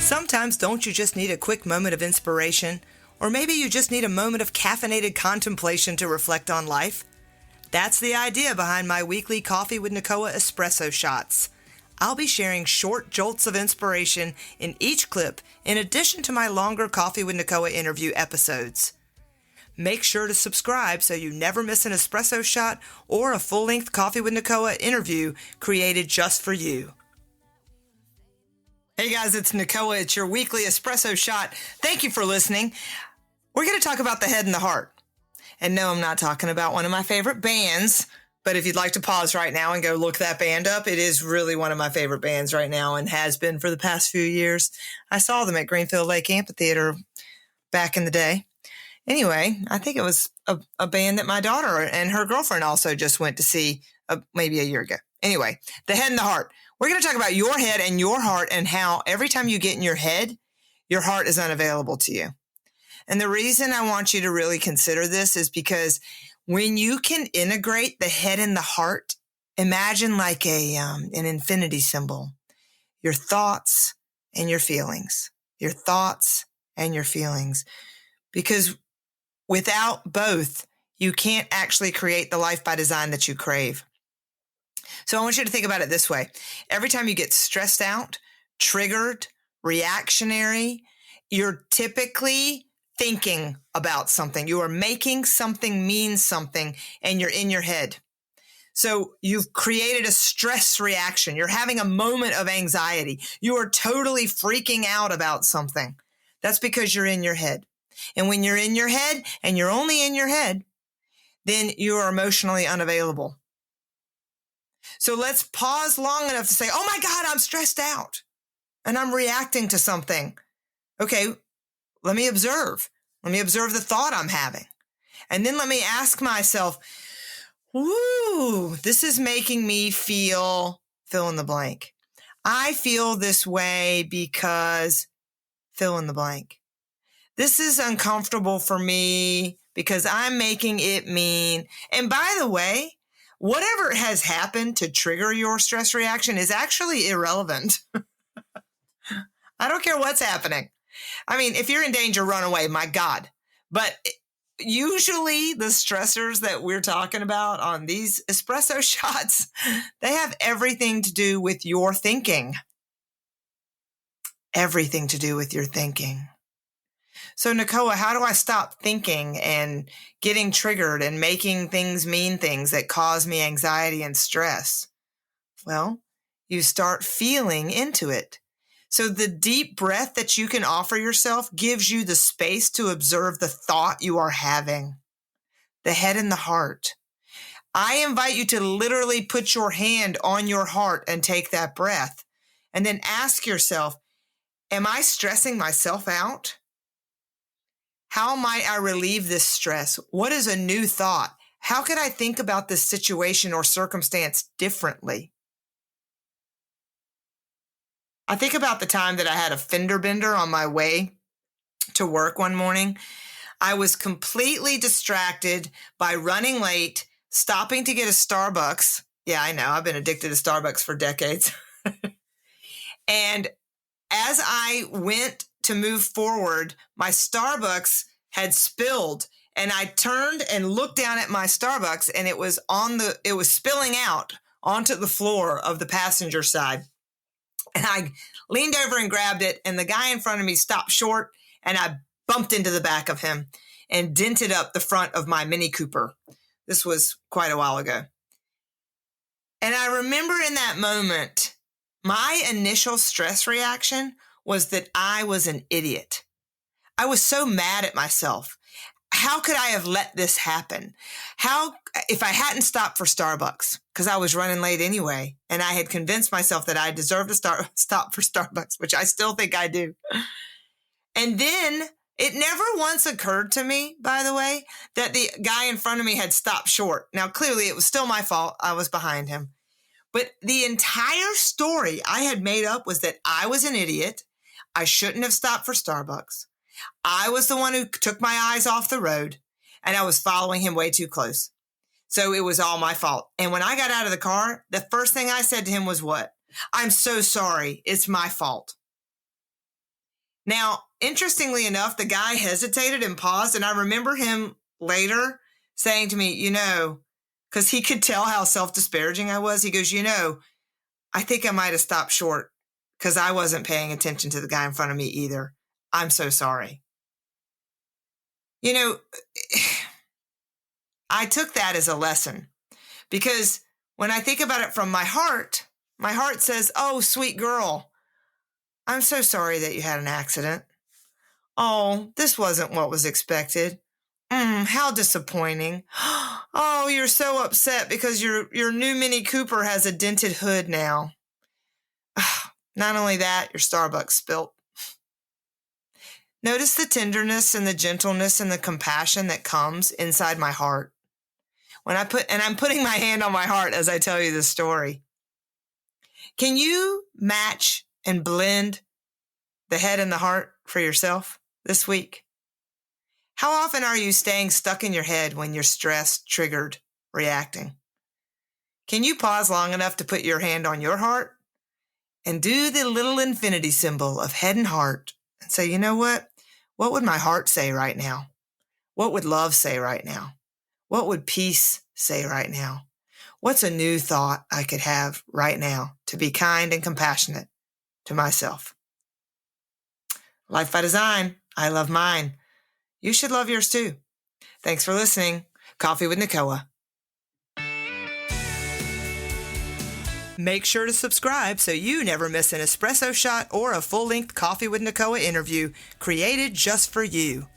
Sometimes don't you just need a quick moment of inspiration? Or maybe you just need a moment of caffeinated contemplation to reflect on life? That's the idea behind my weekly Coffee with Nicoa espresso shots. I'll be sharing short jolts of inspiration in each clip in addition to my longer Coffee with Nicoa interview episodes. Make sure to subscribe so you never miss an espresso shot or a full-length Coffee with Nicoa interview created just for you. Hey guys, it's Nicoa. It's your weekly espresso shot. Thank you for listening. We're going to talk about the head and the heart. And no, I'm not talking about one of my favorite bands, but if you'd like to pause right now and go look that band up, it is really one of my favorite bands right now and has been for the past few years. I saw them at Greenfield Lake Amphitheater back in the day. Anyway, I think it was a band that my daughter and her girlfriend also just went to see maybe a year ago. Anyway, the head and the heart. We're going to talk about your head and your heart and how every time you get in your head, your heart is unavailable to you. And the reason I want you to really consider this is because when you can integrate the head and the heart, imagine like an infinity symbol, your thoughts and your feelings, your thoughts and your feelings, because without both, you can't actually create the life by design that you crave. So I want you to think about it this way. Every time you get stressed out, triggered, reactionary, you're typically thinking about something. You are making something mean something, and you're in your head. So you've created a stress reaction. You're having a moment of anxiety. You are totally freaking out about something. That's because you're in your head. And when you're in your head, and you're only in your head, then you are emotionally unavailable. So let's pause long enough to say, oh my God, I'm stressed out and I'm reacting to something. Okay, let me observe. Let me observe the thought I'm having. And then let me ask myself, woo, this is making me feel fill in the blank. I feel this way because fill in the blank. This is uncomfortable for me because I'm making it mean. And by the way, whatever has happened to trigger your stress reaction is actually irrelevant. I don't care what's happening. I mean, if you're in danger, run away, my God. But usually the stressors that we're talking about on these espresso shots, they have everything to do with your thinking. Everything to do with your thinking. So, Nicoa, how do I stop thinking and getting triggered and making things mean things that cause me anxiety and stress? Well, you start feeling into it. So the deep breath that you can offer yourself gives you the space to observe the thought you are having, the head and the heart. I invite you to literally put your hand on your heart and take that breath. And then ask yourself, am I stressing myself out? How might I relieve this stress? What is a new thought? How could I think about this situation or circumstance differently? I think about the time that I had a fender bender on my way to work one morning. I was completely distracted by running late, stopping to get a Starbucks. Yeah, I know. I've been addicted to Starbucks for decades. And as I went to move forward, my Starbucks had spilled, and I turned and looked down at my Starbucks, and it was spilling out onto the floor of the passenger side. And I leaned over and grabbed it, and the guy in front of me stopped short, and I bumped into the back of him and dented up the front of my Mini Cooper. This was quite a while ago. And I remember in that moment, my initial stress reaction was that I was an idiot. I was so mad at myself. How could I have let this happen? If I hadn't stopped for Starbucks, because I was running late anyway, and I had convinced myself that I deserved to stop for Starbucks, which I still think I do. And then it never once occurred to me, by the way, that the guy in front of me had stopped short. Now, clearly it was still my fault. I was behind him. But the entire story I had made up was that I was an idiot. I shouldn't have stopped for Starbucks. I was the one who took my eyes off the road, and I was following him way too close. So it was all my fault. And when I got out of the car, the first thing I said to him was what? I'm so sorry. It's my fault. Now, interestingly enough, the guy hesitated and paused, and I remember him later saying to me, because he could tell how self-disparaging I was. He goes, I think I might have stopped short because I wasn't paying attention to the guy in front of me either. I'm so sorry. I took that as a lesson because when I think about it from my heart says, oh, sweet girl, I'm so sorry that you had an accident. Oh, this wasn't what was expected. How disappointing. Oh, you're so upset because your new Mini Cooper has a dented hood now. Not only that, your Starbucks spilt. Notice the tenderness and the gentleness and the compassion that comes inside my heart. I'm putting my hand on my heart as I tell you this story. Can you match and blend the head and the heart for yourself this week? How often are you staying stuck in your head when you're stressed, triggered, reacting? Can you pause long enough to put your hand on your heart and do the little infinity symbol of head and heart and say, you know what? What would my heart say right now? What would love say right now? What would peace say right now? What's a new thought I could have right now to be kind and compassionate to myself? Life by design. I love mine. You should love yours too. Thanks for listening. Coffee with Nicoa. Make sure to subscribe so you never miss an espresso shot or a full-length Coffee with Nicoa interview created just for you.